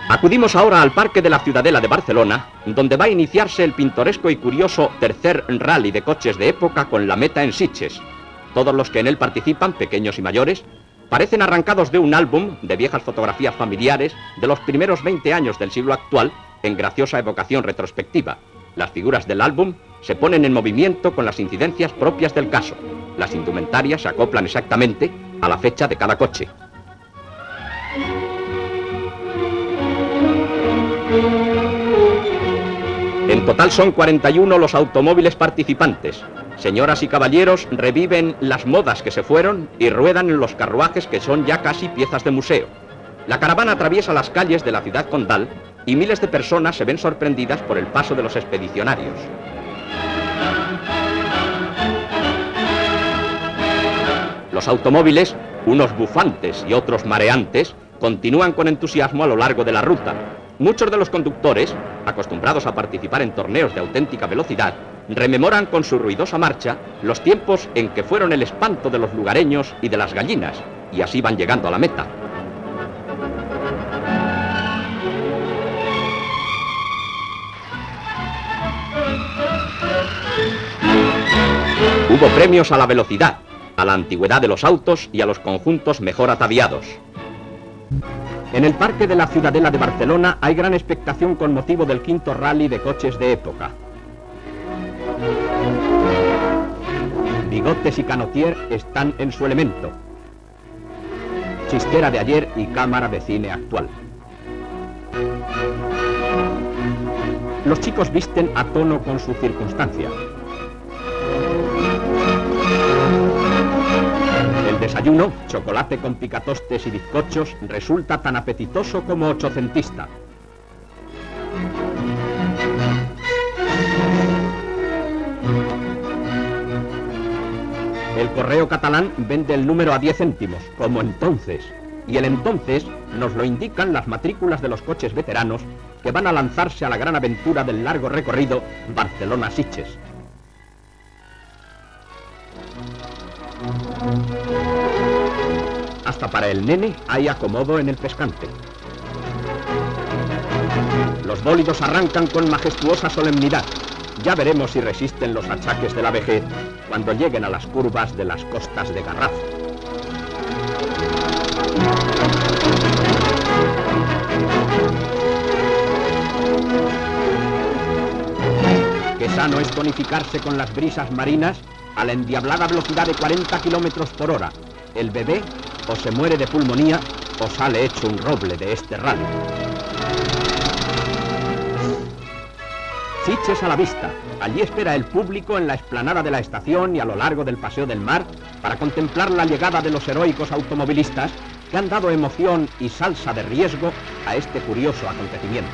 Acudimos ahora al Parque de la Ciudadela de Barcelona, donde va a iniciarse el pintoresco y curioso tercer rally de coches de época con la meta en Sitges. Todos los que en él participan, pequeños y mayores, parecen arrancados de un álbum de viejas fotografías familiares de los primeros 20 años del siglo actual en graciosa evocación retrospectiva. Las figuras del álbum se ponen en movimiento con las incidencias propias del caso. Las indumentarias se acoplan exactamente a la fecha de cada coche. En total son 41 los automóviles participantes. Señoras y caballeros reviven las modas que se fueron y ruedan en los carruajes que son ya casi piezas de museo. La caravana atraviesa las calles de la ciudad condal y miles de personas se ven sorprendidas por el paso de los expedicionarios. Los automóviles, unos bufantes y otros mareantes, continúan con entusiasmo a lo largo de la ruta. Muchos de los conductores, acostumbrados a participar en torneos de auténtica velocidad, rememoran con su ruidosa marcha los tiempos en que fueron el espanto de los lugareños y de las gallinas, y así van llegando a la meta. Hubo premios a la velocidad, a la antigüedad de los autos y a los conjuntos mejor ataviados. En el Parque de la Ciudadela de Barcelona hay gran expectación con motivo del quinto rally de coches de época. Bigotes y Canotier están en su elemento. Chistera de ayer y cámara de cine actual. Los chicos visten a tono con su circunstancia. El desayuno, chocolate con picatostes y bizcochos, resulta tan apetitoso como ochocentista. El correo catalán vende el número a 10 céntimos, como entonces. Y el entonces nos lo indican las matrículas de los coches veteranos que van a lanzarse a la gran aventura del largo recorrido Barcelona-Sitges. Hasta para el nene hay acomodo en el pescante. Los bólidos arrancan con majestuosa solemnidad. Ya veremos si resisten los achaques de la vejez cuando lleguen a las curvas de las costas de Garraf. Qué sano es tonificarse con las brisas marinas a la endiablada velocidad de 40 kilómetros por hora. El bebé o se muere de pulmonía o sale hecho un roble de este rally. Sitges a la vista. Allí espera el público en la explanada de la estación y a lo largo del Paseo del Mar para contemplar la llegada de los heroicos automovilistas que han dado emoción y salsa de riesgo a este curioso acontecimiento.